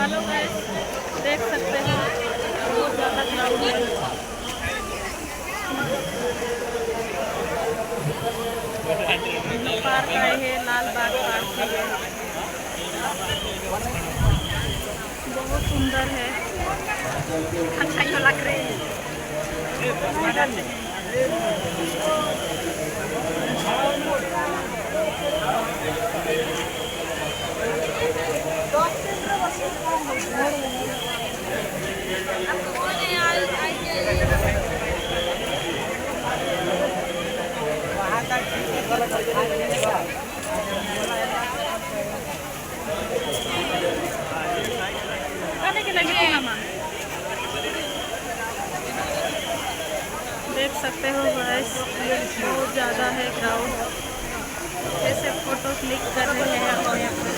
Hello guys, देख सकते हो बहुत ज़्यादा क्राउड है। पार्क आए हैं, लाल बाग पार्क है, बहुत सुंदर है। अच्छा ही लग रही है। खाने के लगे हैं हम। देख सकते हो गाइस, बहुत ज़्यादा है क्राउड। ऐसे फोटो क्लिक कर रहे हैं अपने अपने।